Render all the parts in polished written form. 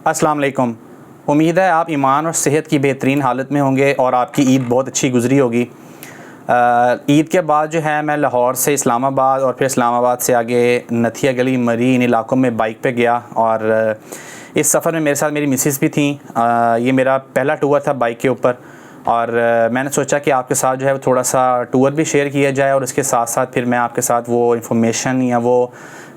अस्सलाम वालेकुम। उम्मीद है आप ईमान और सेहत की बेहतरीन हालत में होंगे और आपकी ईद बहुत अच्छी गुज़री होगी। ईद के बाद जो है मैं लाहौर से इस्लामाबाद और फिर इस्लामाबाद से आगे नथिया गली मरी इन इलाक़ों में बाइक पे गया और इस सफ़र में मेरे साथ मेरी मिसेस भी थी। ये मेरा पहला टूर था बाइक के ऊपर और मैंने सोचा कि आपके साथ जो है थोड़ा सा टूर भी शेयर किया जाए और उसके साथ साथ फिर मैं आपके साथ वो इन्फॉर्मेशन या वो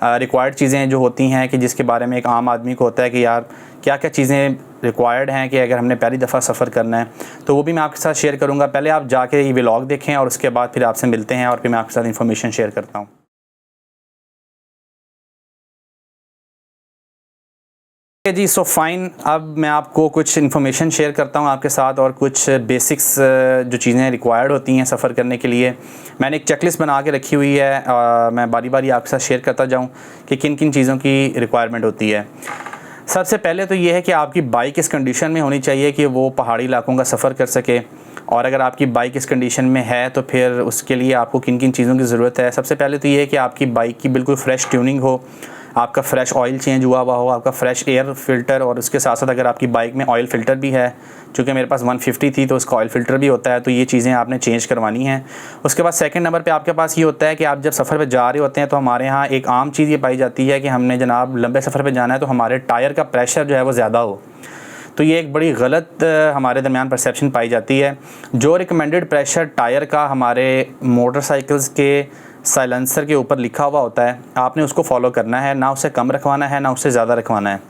रिक्वायर्ड चीज़ें जो होती हैं कि जिसके बारे में एक आम आदमी को होता है कि यार क्या क्या चीज़ें रिक्वायर्ड हैं कि अगर हमने पहली दफ़ा सफ़र करना है तो वो भी मैं आपके साथ शेयर करूँगा। पहले आप जाके ये व्लॉग देखें और उसके बाद फिर आपसे मिलते हैं और फिर मैं आपके साथ इन्फॉर्मेशन शेयर करता हूँ। जी सो फाइन, अब मैं आपको कुछ इन्फॉर्मेशन शेयर करता हूँ आपके साथ और कुछ बेसिक्स जो चीज़ें रिक्वायर्ड होती हैं सफ़र करने के लिए। मैंने एक चेकलिस्ट बना के रखी हुई है, मैं बारी बारी आपके साथ शेयर करता जाऊँ कि किन किन चीज़ों की रिक्वायरमेंट होती है। सबसे पहले तो ये है कि आपकी बाइक इस कंडीशन में होनी चाहिए कि वो पहाड़ी इलाकों का सफ़र कर सके, और अगर आपकी बाइक इस कंडीशन में है तो फिर उसके लिए आपको किन किन चीज़ों की ज़रूरत है। सबसे पहले तो ये है कि आपकी बाइक की बिल्कुल फ्रेश ट्यूनिंग हो, आपका फ़्रेश ऑयल चेंज हुआ हो, आपका फ़्रेश एयर फ़िल्टर, और उसके साथ साथ अगर आपकी बाइक में ऑयल फ़िल्टर भी है, चूँकि मेरे पास 150 थी तो उसका ऑयल फ़िल्टर भी होता है, तो ये चीज़ें आपने चेंज करवानी हैं। उसके बाद सेकंड नंबर पे आपके पास ये होता है कि आप जब सफ़र पे जा रहे होते हैं तो हमारे यहाँ एक आम चीज़ ये पाई जाती है कि हमने जनाब लंबे सफ़र पे जाना है तो हमारे टायर का प्रेशर जो है वो ज़्यादा हो। तो ये एक बड़ी गलत हमारे दरमियान परसेप्शन पाई जाती है। जो रिकमेंडेड प्रेशर टायर का हमारे मोटरसाइकिल्स के साइलेंसर के ऊपर लिखा हुआ होता है, आपने उसको फॉलो करना है, ना उससे कम रखवाना है ना उससे ज़्यादा रखवाना है।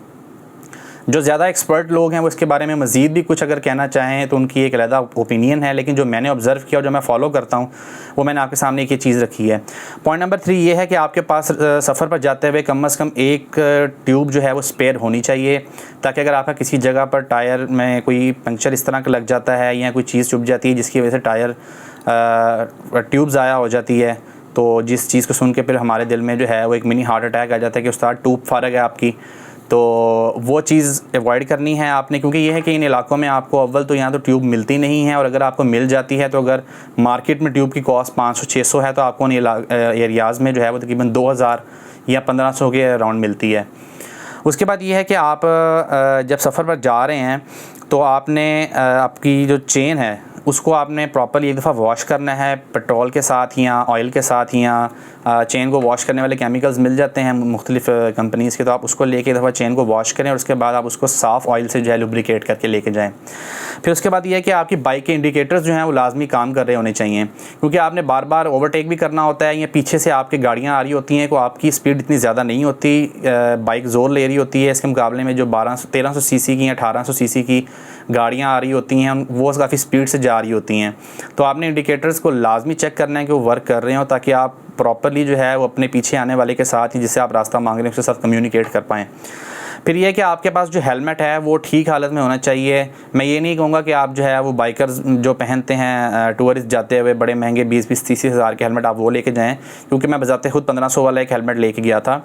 जो ज़्यादा एक्सपर्ट लोग हैं वो इसके बारे में मज़ीद भी कुछ अगर कहना चाहें तो उनकी एक अलग ओपिनियन है, लेकिन जो मैंने ऑब्ज़र्व किया और जो मैं फ़ॉलो करता हूँ वो मैंने आपके सामने एक ये चीज़ रखी है। पॉइंट नंबर 3 ये है कि आपके पास सफ़र पर जाते हुए कम से कम एक ट्यूब जो है वो स्पेयर होनी चाहिए, ताकि अगर आपका किसी जगह पर टायर में कोई पंक्चर इस तरह का लग जाता है या कोई चीज़ चुभ जाती है जिसकी वजह से टायर ट्यूब ज़ाया हो जाती है, तो जिस चीज़ को सुन के फिर हमारे दिल में जो है वो एक मिनी हार्ट अटैक आ जाता है कि उस्ताद ट्यूब फारग है आपकी, तो वो चीज़ अवॉइड करनी है आपने। क्योंकि ये है कि इन इलाकों में आपको अव्वल तो यहाँ तो ट्यूब मिलती नहीं है, और अगर आपको मिल जाती है तो अगर मार्केट में ट्यूब की कॉस्ट 500-600 है तो आपको इन एरियाज़ में जो है वो तकरीबन 2000 या 1500 के अराउंड मिलती है। उसके बाद ये है कि आप जब सफ़र पर जा रहे हैं तो आपने आपकी जो चेन है उसको आपने प्रॉपर्ली एक दफ़ा वॉश करना है, पेट्रोल के साथ या ऑयल के साथ, या चेन को वॉश करने वाले केमिकल्स मिल जाते हैं मुख्तलिफ़ कंपनीज़ के, तो आप उसको लेके एक दफ़ा चेन को वॉश करें और उसके बाद आप उसको साफ़ ऑयल से जो है लुब्रिकेट करके लेके जाएं। फिर उसके बाद ये है कि आपकी बाइक के इंडिकेटर्स जो हैं वो लाजमी काम कर रहे होने चाहिए, क्योंकि आपने बार बार ओवरटेक भी करना होता है या पीछे से आपकी गाड़ियाँ आ रही होती हैं, को आपकी स्पीड इतनी ज़्यादा नहीं होती, बाइक ज़ोर ले रही होती है इसके मुकाबले में जो 1300 सीसी की या 1800 सीसी की गाड़ियाँ आ रही होती हैं वो काफ़ी स्पीड से जा रही होती हैं। तो आपने इंडिकेटर्स को लाजमी चेक करना है कि वो वर्क कर रहे हो, ताकि आप प्रॉपर्ली जो है वो अपने पीछे आने वाले के साथ ही जिससे आप रास्ता मांग रहे हैं उसके साथ कम्युनिकेट कर पाएँ। फिर ये है कि आपके पास जो हेलमेट है वो ठीक हालत में होना चाहिए। मैं ये नहीं कहूँगा कि आप जो है वो बाइकर्स जो पहनते हैं टूरिस्ट जाते हुए बड़े महंगे 20-30 हज़ार के हेलमेट आप वो लेके जाएं, क्योंकि मैं बजाते खुद 1500 वाला एक हेलमेट लेके गया था।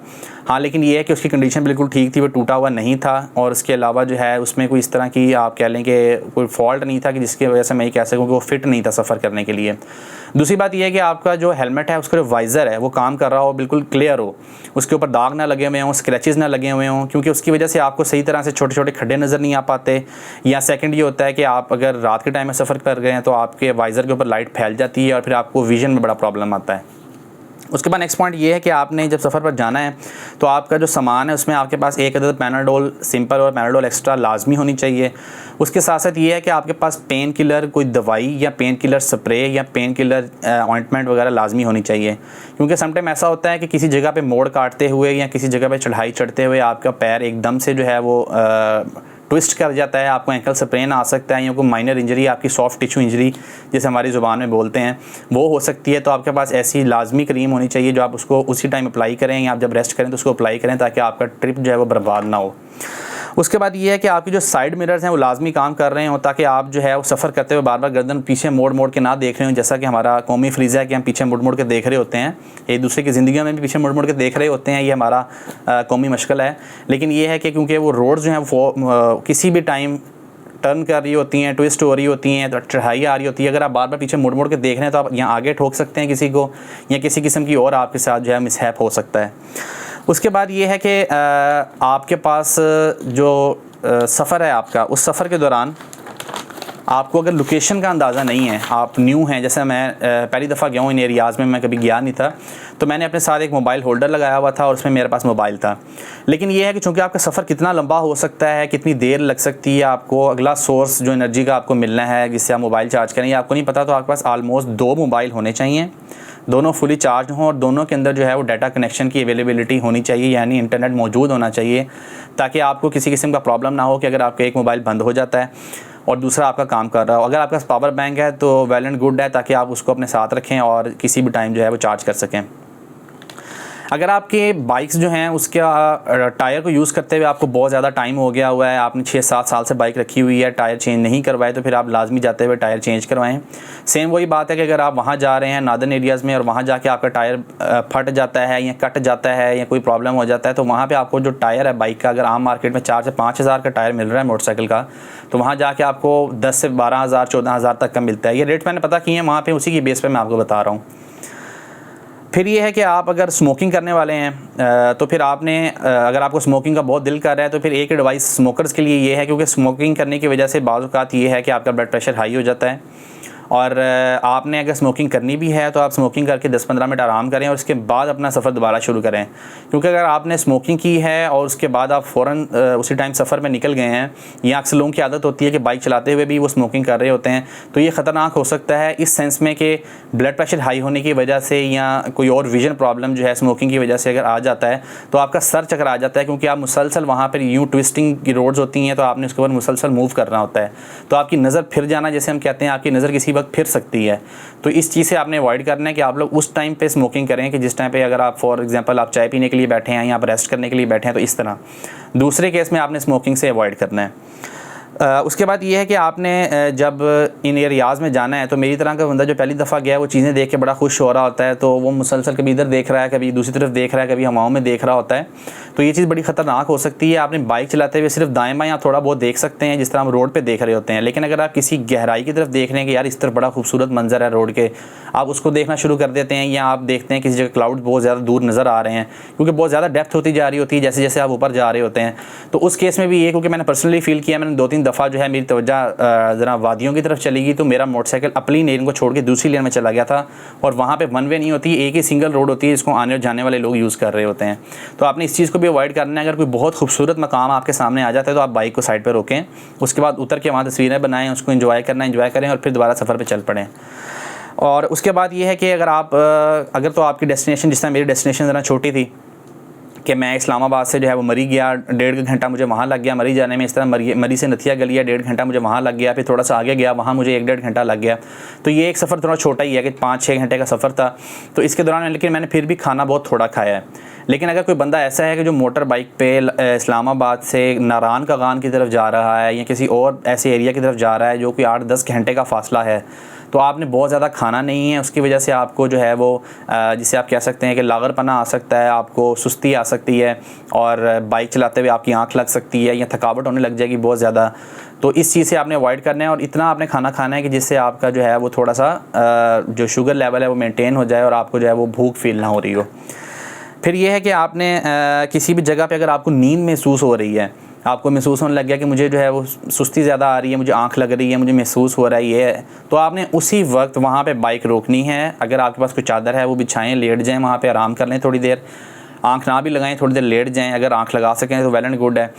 हाँ, लेकिन ये है कि उसकी कंडीशन बिल्कुल ठीक थी, वो टूटा हुआ नहीं था, और उसके अलावा जो है उसमें कोई इस तरह की आप कह लें कि कोई फॉल्ट नहीं था कि जिसकी वजह से मैं ये कह सकूँ कि वो फिट नहीं था सफ़र करने के लिए। दूसरी बात यह है कि आपका जो हेलमेट है उसका जो वाइज़र है वो काम कर रहा हो, बिल्कुल क्लियर हो, उसके ऊपर दाग ना लगे हुए हों, स्क्रैचेस ना लगे हुए हों, क्योंकि उसकी वजह से आपको सही तरह से छोटे छोटे खड्डे नज़र नहीं आ पाते। या सेकंड ये होता है कि आप अगर रात के टाइम में सफ़र कर गए हैं तो आपके वाइज़र के ऊपर लाइट फैल जाती है और फिर आपको विजन में बड़ा प्रॉब्लम आता है। उसके बाद नेक्स्ट पॉइंट ये है कि आपने जब सफ़र पर जाना है तो आपका जो सामान है उसमें आपके पास एक अदद पैनाडोल सिंपल और पैनाडोल एक्स्ट्रा लाजमी होनी चाहिए। उसके साथ साथ ये है कि आपके पास पेन किलर कोई दवाई या पेन किलर स्प्रे या पेन किलर ऑइंटमेंट वगैरह लाजमी होनी चाहिए, क्योंकि समटाइम ऐसा होता है कि किसी जगह पे मोड़ काटते हुए या किसी जगह पे चढ़ाई चढ़ते हुए आपका पैर एकदम से जो है वो ट्विस्ट कर जाता है, आपको एंकल स्प्रेन आ सकता है या कोई माइनर इंजरी, आपकी सॉफ्ट टिश्यू इंजरी जैसे हमारी ज़ुबान में बोलते हैं वो हो सकती है। तो आपके पास ऐसी लाजमी क्रीम होनी चाहिए जो आप उसको उसी टाइम अप्लाई करें, या आप जब रेस्ट करें तो उसको अप्लाई करें, ताकि आपका ट्रिप जो है वो बर्बाद ना हो। उसके बाद ये है कि आपकी जो साइड मिरर्स हैं वो लाजमी काम कर रहे हो, ताकि आप जो है वो सफ़र करते हुए बार बार गर्दन पीछे मोड़ मोड़ के ना देख रहे हो, जैसा कि हमारा कौमी फ्रीज़ा है कि हम पीछे मुड़ मुड़ के देख रहे होते हैं, एक दूसरे की ज़िंदगी में भी पीछे मुड़ मुड़ के देख रहे होते हैं, ये हमारा कौमी मशकल है। लेकिन ये है कि क्योंकि वो रोड जो हैं वो किसी भी टाइम टर्न कर रही होती हैं, ट्विस्ट हो रही होती हैं, तो चढ़ाई आ रही होती है, अगर आप बार बार पीछे मुड़ मुड़ के देख रहे हैं तो आप यहाँ आगे ठोक सकते हैं किसी को, या किसी किस्म की और आपके साथ जो है मिसहैप हो सकता है। उसके बाद ये है कि आपके पास जो सफ़र है आपका, उस सफ़र के दौरान आपको अगर लोकेशन का अंदाज़ा नहीं है, आप न्यू हैं, जैसे मैं पहली दफ़ा गया हूँ इन एरियाज़ में, मैं कभी गया नहीं था, तो मैंने अपने साथ एक मोबाइल होल्डर लगाया हुआ था और उसमें मेरे पास मोबाइल था। लेकिन ये है कि चूँकि आपका सफ़र कितना लंबा हो सकता है, कितनी देर लग सकती है, आपको अगला सोर्स जो एनर्जी का आपको मिलना है जिससे आप मोबाइल चार्ज करें, ये आपको नहीं पता, तो आपके पास आलमोस्ट 2 मोबाइल होने चाहिए, दोनों फुली चार्ज हों और दोनों के अंदर जो है वो डाटा कनेक्शन की अवेलेबिलिटी होनी चाहिए, यानी इंटरनेट मौजूद होना चाहिए, ताकि आपको किसी किस्म का प्रॉब्लम ना हो कि अगर आपका एक मोबाइल बंद हो जाता है और दूसरा आपका काम कर रहा हो। अगर आपके पास पावर बैंक है तो वेल एंड गुड है, ताकि आप उसको अपने साथ रखें और किसी भी टाइम जो है वो चार्ज कर सकें। अगर आपके बाइक्स जो हैं उसका टायर को यूज़ करते हुए आपको बहुत ज़्यादा टाइम हो गया हुआ है, आपने 6-7 साल से बाइक रखी हुई है, टायर चेंज नहीं करवाए, तो फिर आप लाजमी जाते हुए टायर चेंज करवाएं। सेम वही बात है कि अगर आप वहाँ जा रहे हैं नादर्न एरियाज़ में और वहाँ जाके आपका टायर फट जाता है या कट जाता है या कोई प्रॉब्लम हो जाता है, तो वहाँ पर आपको जो टायर है बाइक का, अगर आम मार्केट में 4 से 5 हज़ार का टायर मिल रहा है मोटरसाइकिल का, तो वहाँ जाके आपको 10 से 12 हज़ार 14 हज़ार तक का मिलता है। ये रेट मैंने पता किए हैं वहाँ पे, उसी की बेस पे मैं आपको बता रहा हूँ। फिर ये है कि आप अगर स्मोकिंग करने वाले हैं तो फिर आपने अगर आपको स्मोकिंग का बहुत दिल कर रहा है तो फिर एक एडवाइस स्मोकर्स के लिए ये है, क्योंकि स्मोकिंग करने की वजह से बाज़ औक़ात ये है कि आपका ब्लड प्रेशर हाई हो जाता है, और आपने अगर स्मोकिंग करनी भी है तो आप स्मोकिंग करके 10-15 मिनट आराम करें और उसके बाद अपना सफ़र दोबारा शुरू करें। क्योंकि अगर आपने स्मोकिंग की है और उसके बाद आप फ़ौरन उसी टाइम सफ़र में निकल गए हैं, या अक्सर लोगों की आदत होती है कि बाइक चलाते हुए भी वो स्मोकिंग कर रहे होते हैं, तो ये ख़तरनाक हो सकता है इस सेंस में कि ब्लड प्रेशर हाई होने की वजह से या कोई और विजन प्रॉब्लम जो है स्मोकिंग की वजह से अगर आ जाता है तो आपका सर चक्कर आ जाता है, क्योंकि आप मुसलसल वहाँ पर यूँ ट्विस्टिंग की रोड्स होती हैं तो आपने उसके ऊपर मुसलसल मूव करना होता है, तो आपकी नज़र फिर जाना, जैसे हम कहते हैं, आपकी नज़र किसी वक्त फिर सकती है। तो इस चीज़ से आपने अवॉइड करना है कि आप लोग उस टाइम पे स्मोकिंग करें कि जिस टाइम पे अगर आप फॉर एग्जांपल आप चाय पीने के लिए बैठे हैं या आप रेस्ट करने के लिए बैठे हैं, तो इस तरह। दूसरे केस में आपने स्मोकिंग से अवॉइड करना है। उसके बाद ये है कि आपने जब इन एरियाज़ में जाना है तो मेरी तरह का बंदा जो पहली दफ़ा गया है वो चीज़ें देख के बड़ा खुश हो रहा होता है, तो वो मुसलसल कभी इधर देख रहा है, कभी दूसरी तरफ देख रहा है, कभी हवाओं में देख रहा होता है, तो ये चीज़ बड़ी ख़तरनाक हो सकती है। आपने बाइक चलाते हुए सिर्फ दाएँ बाएँ आप थोड़ा बहुत देख सकते हैं जिस तरह हम रोड पर देख रहे होते हैं, लेकिन अगर आप किसी गहराई की तरफ देख रहे हैं कि यार इस तरफ बड़ा खूबसूरत मंजर है रोड के, आप उसको देखना शुरू कर देते हैं, या आप देखते हैं किसी जगह क्लाउड बहुत ज़्यादा दूर नज़र आ रहे हैं क्योंकि बहुत ज़्यादा डेप्थ होती जा रही होती है जैसे जैसे आप ऊपर जा रहे होते हैं, तो उस केस में भी ये, क्योंकि मैंने पर्सनली फील किया, मैंने 2-3 दफ़ा जो है मेरी ज़रा वादियों की तरफ चली गई तो मेरा मोटरसाइकिल अपनी लेन को छोड़ के दूसरी लेन में चला गया था, और वहाँ पे वन वे नहीं होती, एक ही सिंगल रोड होती है जिसको आने और जाने वाले लोग यूज़ कर रहे होते हैं। तो आपने इस चीज़ को भी अवॉइड करना है। अगर कोई बहुत खूबसूरत मकाम आपके सामने आ जाता है तो आप बाइक को साइड पर रोकें, उसके बाद उतर के वहाँ तस्वीरें बनाएं, उसको एंजॉय करें और फिर दोबारा सफ़र पर चल पड़ें। और उसके बाद ये है कि अगर तो आपकी डेस्टिनेशन, जिस तरह मेरी डेस्टिनेशन ज़रा छोटी थी कि मैं इस्लामाबाद से जो है वो मरी गया, 1.5 घंटा मुझे वहाँ लग गया मरी जाने में, इस तरह मरी से नथिया गलिया 1.5 घंटा मुझे वहाँ लग गया, फिर थोड़ा सा आगे गया वहाँ मुझे 1-1.5 घंटा लग गया, तो ये एक सफ़र थोड़ा छोटा ही है कि 5-6 घंटे का सफ़र था। तो इसके दौरान लेकिन मैंने फिर भी खाना बहुत थोड़ा खाया है। लेकिन अगर कोई बंदा ऐसा है कि जो मोटर बाइक पे इस्लामाबाद से नारान कागान की तरफ जा रहा है या किसी और ऐसे एरिया की तरफ जा रहा है जो कि 8-10 घंटे का फ़ासला है, तो आपने बहुत ज़्यादा खाना नहीं है, उसकी वजह से आपको जो है वो जिसे आप कह सकते हैं कि लागरपना आ सकता है, आपको सुस्ती आ सकती है और बाइक चलाते हुए आपकी आंख लग सकती है या थकावट होने लग जाएगी बहुत ज़्यादा। तो इस चीज़ से आपने अवॉइड करना है और इतना आपने खाना खाना है कि जिससे आपका जो है वो थोड़ा सा जो शुगर लेवल है वो मेंटेन हो जाए और आपको जो है वो भूख फील ना हो रही हो। फिर ये है कि आपने किसी भी जगह पे अगर आपको नींद महसूस हो रही है, आपको महसूस होने लग गया कि मुझे जो है वो सुस्ती ज़्यादा आ रही है, मुझे आंख लग रही है, मुझे महसूस हो रहा है ये है, तो आपने उसी वक्त वहाँ पे बाइक रोकनी है। अगर आपके पास कोई चादर है वो बिछाएं, लेट जाएं, वहाँ पे आराम कर लें थोड़ी देर, आंख ना भी लगाएं, थोड़ी देर लेट जाएं, अगर आंख लगा सकें तो वेल एंड गुड है।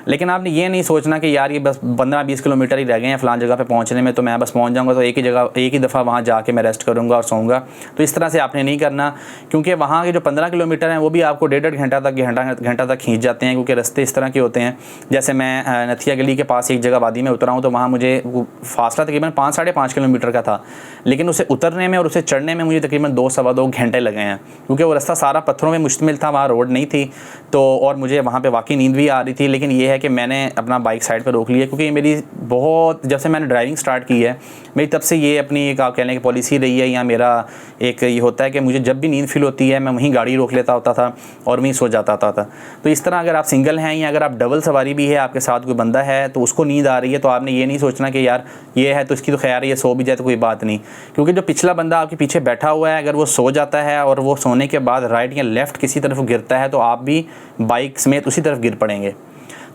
लेकिन आपने ये नहीं सोचना कि यार ये बस 15-20 किलोमीटर ही रह गए हैं फ़लाँ जगह पे पहुंचने में, तो मैं बस पहुंच जाऊंगा तो एक ही दफ़ा वहां जाके मैं रेस्ट करूंगा और सोऊंगा। तो इस तरह से आपने नहीं करना, क्योंकि वहाँ के जो 15 किलोमीटर हैं वो भी आपको 1.5 घंटा तक खींच जाते हैं, क्योंकि रास्ते इस तरह के होते हैं। जैसे मैं नथिया गली के पास एक जगह वादी में उतरा हूँ तो वहाँ मुझे फासला तकरीबन 5-5.5 किलोमीटर का था, लेकिन उसे उतरने में और उसे चढ़ने में मुझे तकरीबन 2-2.25 घंटे लगे हैं, क्योंकि वो रास्ता सारा पत्थरों में मुश्तमिल था, वहाँ रोड नहीं थी। तो और मुझे वहाँ पे वाकई नींद भी आ रही थी, लेकिन ये है कि मैंने अपना बाइक साइड पर रोक लिया, क्योंकि मेरी बहुत जब से मैंने ड्राइविंग स्टार्ट की है मेरी तब से ये अपनी एक आप कह लें कि पॉलिसी रही है, या मेरा एक ये होता है कि मुझे जब भी नींद फील होती है मैं वहीं गाड़ी रोक लेता होता था और वहीं सो जाता था। तो इस तरह अगर आप सिंगल हैं या अगर आप डबल सवारी भी है, आपके साथ कोई बंदा है तो उसको नींद आ रही है, तो आपने ये नहीं सोचना कि यार ये है तो इसकी तो खैर ये सो भी जाए तो कोई बात नहीं, क्योंकि जो पिछला बंदा आपके पीछे बैठा हुआ है अगर वो सो जाता है और वो सोने के बाद राइट या लेफ़्ट किसी तरफ गिरता है तो आप भी बाइक समेत उसी तरफ गिर पड़ेंगे।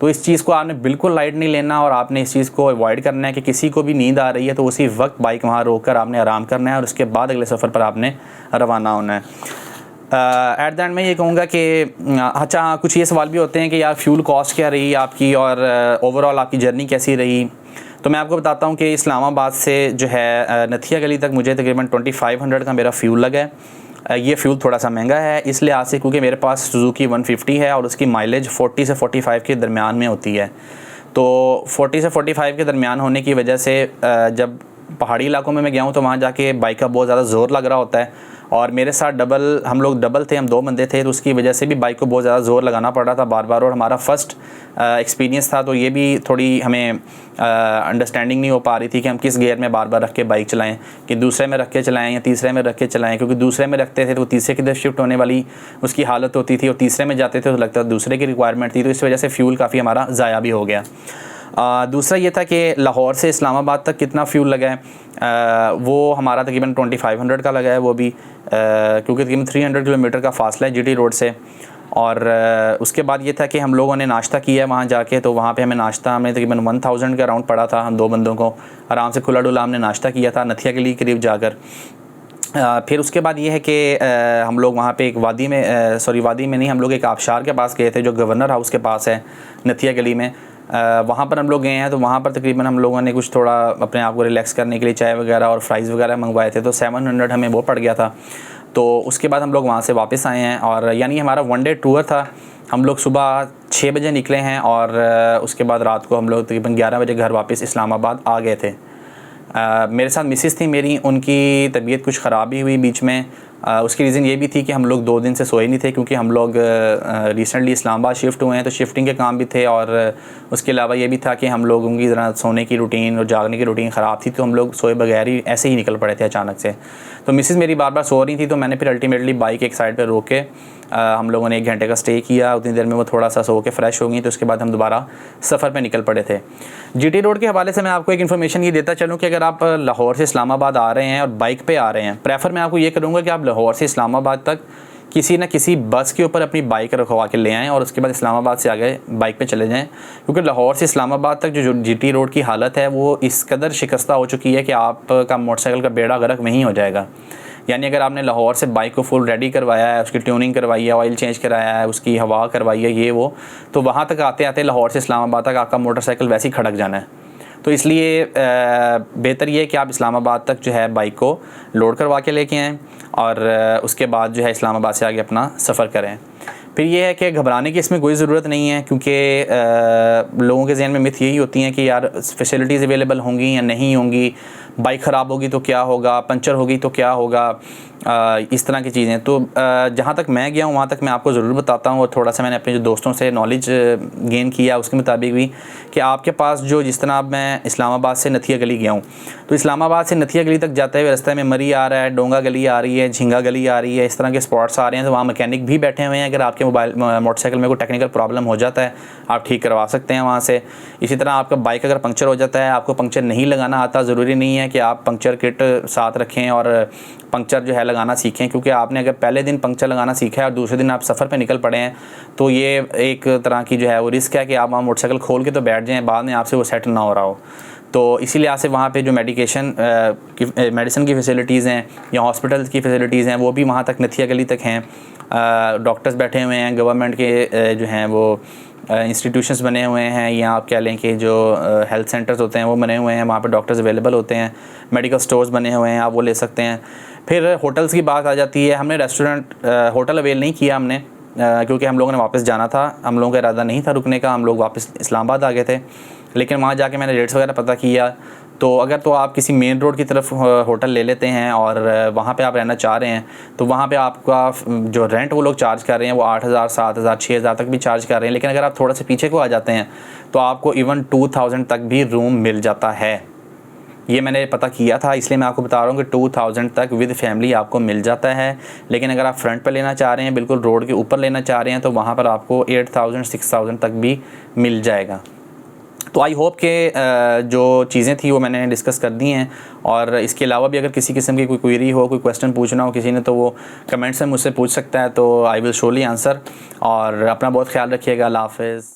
तो इस चीज़ को आपने बिल्कुल लाइट नहीं लेना और आपने इस चीज़ को अवॉइड करना है कि किसी को भी नींद आ रही है तो उसी वक्त बाइक वहाँ रोक कर आपने आराम करना है और उसके बाद अगले सफ़र पर आपने रवाना होना है। एट द एंड मैं ये कहूँगा कि अच्छा कुछ ये सवाल भी होते हैं कि यार फ्यूल कॉस्ट क्या रही आपकी और ओवरऑल आपकी जर्नी कैसी रही। तो मैं आपको बताता हूँ कि इस्लामाबाद से जो है नथिया गली तक मुझे तकरीबन 2500 का मेरा फ्यूल लगा है। ये फ्यूल थोड़ा सा महंगा है इस लिहाज से क्योंकि मेरे पास सुजुकी 150 है और उसकी माइलेज 40 से 45 के दरमियान में होती है। तो 40 से 45 के दरमियान होने की वजह से जब पहाड़ी इलाकों में मैं गया हूँ तो वहाँ जाके बाइक का बहुत ज़्यादा ज़ोर लग रहा होता है और मेरे साथ हम लोग डबल थे, हम 2 बंदे थे, तो उसकी वजह से भी बाइक को बहुत ज़्यादा ज़ोर लगाना पड़ रहा था बार बार। और हमारा फ़र्स्ट एक्सपीरियंस था तो ये भी थोड़ी हमें अंडरस्टैंडिंग नहीं हो पा रही थी कि हम किस गियर में बार बार रख के बाइक चलाएं, कि दूसरे में रख के चलाएं या तीसरे में रख के चलाएं, क्योंकि दूसरे में रखते थे तो तीसरे की तरफ शिफ्ट होने वाली उसकी हालत होती थी और तीसरे में जाते थे तो लगता था दूसरे की रिक्वायरमेंट थी, तो इस वजह से फ्यूल काफ़ी हमारा ज़ाया भी हो गया। दूसरा ये था कि लाहौर से इस्लामाबाद तक कितना फ्यूल लगा है, वो हमारा तकरीबन 2500 का लगा है, वो भी क्योंकि तकरीबन 300 किलोमीटर का फासला है जीटी रोड से। और उसके बाद ये था कि हम लोगों ने नाश्ता किया वहाँ जाके, तो वहाँ पे हमें नाश्ता हमें तकरीबन 1000 का राउंड पड़ा था, हम 2 बंदों को आराम से खुला डुला हमने नाश्ता किया था नथिया के लिए करीब जाकर। फिर उसके बाद ये है कि हम लोग वहाँ पे एक वादी में नहीं, हम लोग एक आबशार के पास गए थे जो गवर्नर हाउस के पास है नथिया गली में। वहाँ पर हम लोग गए हैं तो वहाँ पर तकरीबन हम लोगों ने कुछ थोड़ा अपने आप को रिलैक्स करने के लिए चाय वगैरह और फ्राइज़ वगैरह मंगवाए थे, तो 700 हमें वो पड़ गया था। तो उसके बाद हम लोग वहाँ से वापस आए हैं और यानी हमारा 1 डे टूर था। हम लोग सुबह 6 बजे निकले हैं और उसके बाद रात को हम लोग तकरीबन 11 बजे घर वापस इस्लामाबाद आ गए थे। मेरे साथ मिसेस थी मेरी, उनकी तबीयत कुछ ख़राब भी हुई बीच में। उसकी रीज़न ये भी थी कि हम लोग 2 दिन से सोए नहीं थे क्योंकि हम लोग रिसेंटली इस्लामाबाद शिफ्ट हुए हैं, तो शिफ्टिंग के काम भी थे और उसके अलावा ये भी था कि हम लोगों की ज़रा सोने की रूटीन और जागने की रूटीन ख़राब थी, तो हम लोग सोए बगैर ही ऐसे ही निकल पड़े थे अचानक से। तो मिसेस मेरी बार बार सो रही थी, तो मैंने फिर अल्टीमेटली बाइक एक साइड पर रोक के हम लोगों ने 1 घंटे का स्टे किया। उतनी देर में वो थोड़ा सा सो के फ्रेश हो गई, तो उसके बाद हम दोबारा सफ़र पे निकल पड़े थे। जीटी रोड के हवाले से मैं आपको एक इन्फॉर्मेशन ये देता चलूँ कि अगर आप लाहौर से इस्लामाबाद आ रहे हैं और बाइक पे आ रहे हैं, प्रेफर मैं आपको ये करूँगा कि आप लाहौर से इस्लामाबाद तक किसी न किसी बस के ऊपर अपनी बाइक रखवा के ले आएँ और उसके बाद इस्लामाबाद से आगे बाइक पे चले जाएँ, क्योंकि लाहौर से इस्लामाबाद तक जो जीटी रोड की हालत है वो इस कदर शिकस्ता हो चुकी है कि आपका मोटरसाइकिल का बेड़ा गर्क वहीं हो जाएगा। यानी अगर आपने लाहौर से बाइक को फुल रेडी करवाया है, उसकी ट्यूनिंग करवाई है, ऑयल चेंज कराया है, उसकी हवा करवाई है, ये वो, तो वहाँ तक आते आते लाहौर से इस्लामाबाद तक आपका मोटरसाइकिल वैसे ही खड़क जाना है। तो इसलिए बेहतर ये है कि आप इस्लामाबाद तक जो है बाइक को लोड करवा के लेके आएँ और उसके बाद जो है इस्लामाबाद से आगे अपना सफ़र करें। फिर ये है कि घबराने की इसमें कोई ज़रूरत नहीं है, क्योंकि लोगों के जहन में मिथ यही होती हैं कि यार फैसिलिटीज़ अवेलेबल होंगी या नहीं होंगी, बाइक ख़राब होगी तो क्या होगा, पंचर होगी तो क्या होगा, इस तरह की चीज़ें। तो जहाँ तक मैं गया हूँ वहाँ तक मैं आपको ज़रूर बताता हूँ और थोड़ा सा मैंने अपने जो दोस्तों से नॉलेज गेन किया उसके मुताबिक भी कि आपके पास जो जिस तरह अब मैं इस्लामाबाद से नथिया गली गया हूँ, तो इस्लामाबाद से नथिया गली तक जाते हुए रास्ते में मरी आ रहा है, डोंगा गली आ रही है, झिंगा गली आ रही है, इस तरह के स्पॉट्स आ रहे हैं। तो वहाँ मैकेनिक भी बैठे हुए हैं, अगर आपके मोटरसाइकिल में कोई टेक्निकल प्रॉब्लम हो जाता है आप ठीक करवा सकते हैं वहाँ से। इसी तरह आपका बाइक अगर पंक्चर हो जाता है, आपको पंक्चर नहीं लगाना आता, ज़रूरी नहीं है कि आप पंक्चर किट साथ रखें और पंक्चर जो है लगाना सीखें, क्योंकि आपने अगर पहले दिन पंक्चर लगाना सीखा है और दूसरे दिन आप सफ़र पे निकल पड़े हैं तो ये एक तरह की जो है वो रिस्क है कि आप वहाँ मोटरसाइकिल खोल के तो बैठ जाएँ, बाद में आपसे वो सेट ना हो रहा हो। तो इसीलिए आपसे वहाँ पे जो मेडिसिन की फ़ैसिलिटीज़ हैं या हॉस्पिटल्स की फ़ैसिलिटीज़ हैं वो भी वहाँ तक नथिया गली तक हैं। डॉक्टर्स बैठे हुए हैं, गवर्नमेंट के जो हैं वो इंस्टीट्यूशंस बने हुए हैं, या आप कह लें कि जो हेल्थ सेंटर्स होते हैं वो बने हुए हैं, वहाँ पे डॉक्टर्स अवेलेबल होते हैं, मेडिकल स्टोर्स बने हुए हैं, आप वो ले सकते हैं। फिर होटल्स की बात आ जाती है। हमने होटल अवेल नहीं किया हमने, क्योंकि हम लोगों ने वापस जाना था, हम लोगों का इरादा नहीं था रुकने का, हम लोग वापस इस्लामाबाद आ गए थे। लेकिन वहाँ जाके मैंने रेट्स वगैरह पता किया तो अगर तो आप किसी मेन रोड की तरफ होटल ले लेते हैं और वहाँ पे आप रहना चाह रहे हैं तो वहाँ पे आपका जो रेंट वो लोग चार्ज कर रहे हैं वो 8,000 7,000 6,000 तक भी चार्ज कर रहे हैं। लेकिन अगर आप थोड़ा सा पीछे को आ जाते हैं तो आपको इवन 2,000 तक भी रूम मिल जाता है। ये मैंने पता किया था, इसलिए मैं आपको बता रहा हूँ कि 2,000 तक विद फैमिली आपको मिल जाता है। लेकिन अगर आप फ्रंट पे लेना चाह रहे हैं, बिल्कुल रोड के ऊपर लेना चाह रहे हैं, तो वहाँ पर आपको 8,000 6,000 तक भी मिल जाएगा। तो आई होप कि जो चीज़ें थी वो मैंने डिस्कस कर दी हैं। और इसके अलावा भी अगर किसी किस्म की कोई क्वेरी हो, कोई क्वेश्चन पूछना हो किसी ने, तो वो कमेंट्स में मुझसे पूछ सकता है, तो आई विल शोरली आंसर। और अपना बहुत ख्याल रखिएगा। अल्लाह हाफ़िज़।